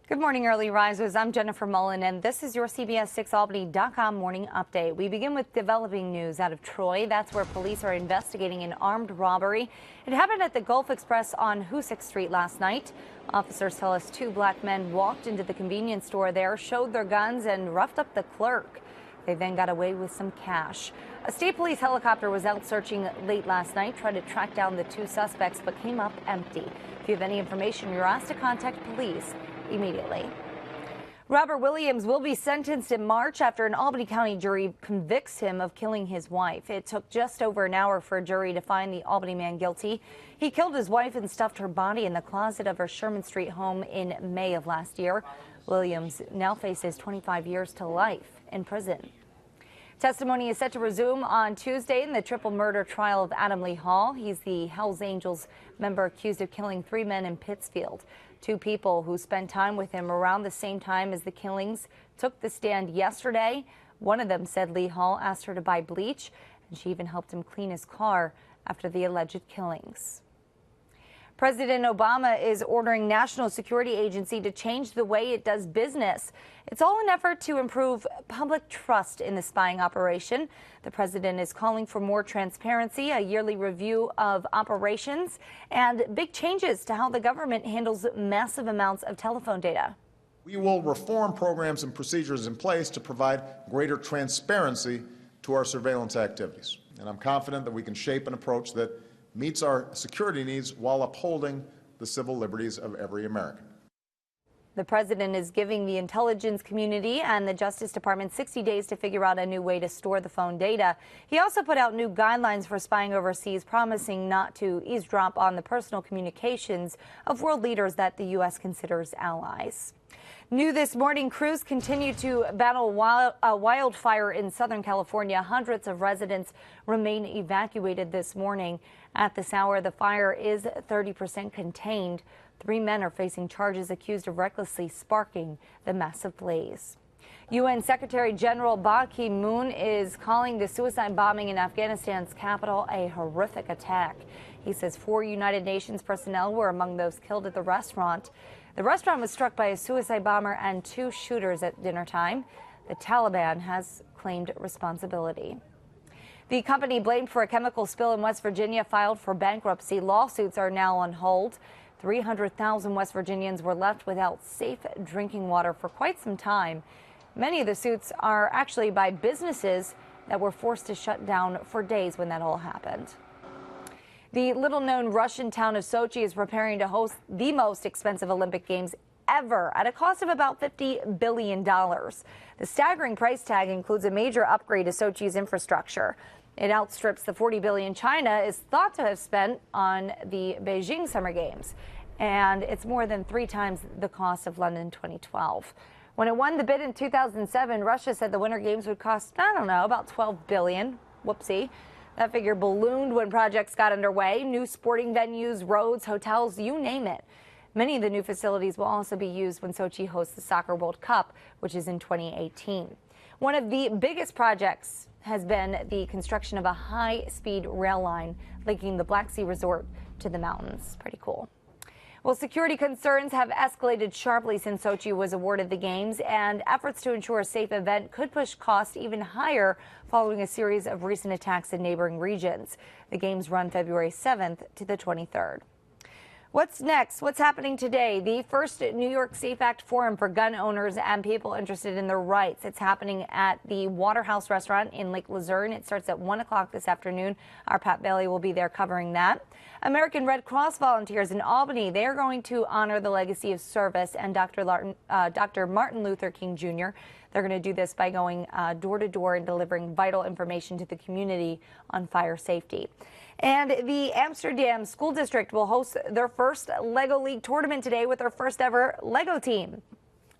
Good morning, early risers. I'm Jennifer Mullen, and this is your CBS6Albany.com morning update. We begin with developing news out of Troy. That's where police are investigating an armed robbery. It happened at the Gulf Express on Hoosick Street last night. Officers tell us two black men walked into the convenience store there, showed their guns, and roughed up the clerk. They then got away with some cash. A state police helicopter was out searching late last night, trying to track down the two suspects, but came up empty. If you have any information, you're asked to contact police immediately. Robert Williams will be sentenced in March after an Albany County jury convicts him of killing his wife. It took just over an hour for a jury to find the Albany man guilty. He killed his wife and stuffed her body in the closet of her Sherman Street home in May of last year. Williams now faces 25 years to life in prison. Testimony is set to resume on Tuesday in the triple murder trial of Adam Lee Hall. He's the Hells Angels member accused of killing three men in Pittsfield. Two people who spent time with him around the same time as the killings took the stand yesterday. One of them said Lee Hall asked her to buy bleach, and she even helped him clean his car after the alleged killings. President Obama is ordering National Security Agency to change the way it does business. It's all an effort to improve public trust in the spying operation. The president is calling for more transparency, a yearly review of operations, and big changes to how the government handles massive amounts of telephone data. We will reform programs and procedures in place to provide greater transparency to our surveillance activities. And I'm confident that we can shape an approach that meets our security needs while upholding the civil liberties of every American. The president is giving the intelligence community and the Justice Department 60 days to figure out a new way to store the phone data. He also put out new guidelines for spying overseas, promising not to eavesdrop on the personal communications of world leaders that the U.S. considers allies. New this morning, crews continue to battle a wildfire in Southern California. Hundreds of residents remain evacuated this morning. At this hour, the fire is 30% contained. 3 men are facing charges accused of recklessly sparking the massive blaze. UN Secretary General Ban Ki-moon is calling the suicide bombing in Afghanistan's capital a horrific attack. He says 4 United Nations personnel were among those killed at the restaurant. The restaurant was struck by a suicide bomber and 2 shooters at dinner time. The Taliban has claimed responsibility. The company blamed for a chemical spill in West Virginia filed for bankruptcy. Lawsuits are now on hold. 300,000 West Virginians were left without safe drinking water for quite some time. Many of the suits are actually by businesses that were forced to shut down for days when that all happened. The little-known Russian town of Sochi is preparing to host the most expensive Olympic Games ever at a cost of about $50 billion. The staggering price tag includes a major upgrade to Sochi's infrastructure. It outstrips the $40 billion China is thought to have spent on the Beijing Summer Games, and it's more than 3 times the cost of London 2012. When it won the bid in 2007, Russia said the Winter Games would cost, about $12 billion. Whoopsie. That figure ballooned when projects got underway. New sporting venues, roads, hotels, you name it. Many of the new facilities will also be used when Sochi hosts the Soccer World Cup, which is in 2018. One of the biggest projects has been the construction of a high-speed rail line linking the Black Sea Resort to the mountains. Pretty cool. Well, security concerns have escalated sharply since Sochi was awarded the Games, and efforts to ensure a safe event could push costs even higher following a series of recent attacks in neighboring regions. The Games run February 7th to the 23rd. What's next? What's happening today? The first New York Safe Act Forum for gun owners and people interested in their rights. It's happening at the Waterhouse Restaurant in Lake Luzerne. It starts at 1 o'clock this afternoon. Our Pat Bailey will be there covering that. American Red Cross volunteers in Albany, they are going to honor the legacy of service and Dr. Martin Luther King Jr. They're going to do this by going door to door and delivering vital information to the community on fire safety. And the Amsterdam School District will host their first Lego League tournament today with their first ever Lego team.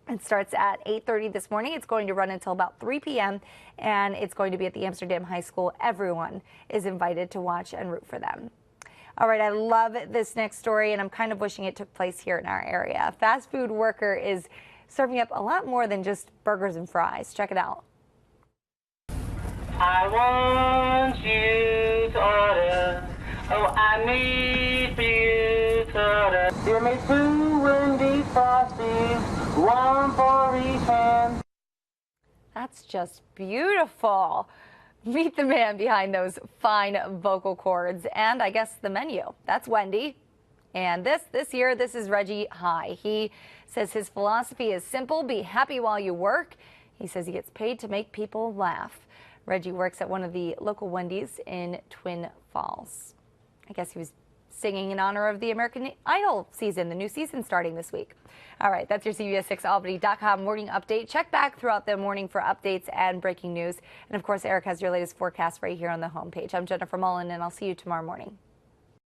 It starts at 8:30 this morning. It's going to run until about 3 p.m. and it's going to be at the Amsterdam High School. Everyone is invited to watch and root for them. All right, I love this next story, and I'm kind of wishing it took place here in our area. A fast food worker is serving up a lot more than just burgers and fries. Check it out. I want you to order. Oh, I need for you to order. Dear me, too windy frosty one for each hand. That's just beautiful. Meet the man behind those fine vocal cords and I guess the menu. That's Wendy. And this year, this is Reggie High. He says his philosophy is simple: be happy while you work. He says he gets paid to make people laugh. Reggie works at one of the local Wendy's in Twin Falls. I guess he was singing in honor of the American Idol season, the new season starting this week. All right, that's your CBS6Albany.com morning update. Check back throughout the morning for updates and breaking news. And of course, Eric has your latest forecast right here on the homepage. I'm Jennifer Mullen, and I'll see you tomorrow morning.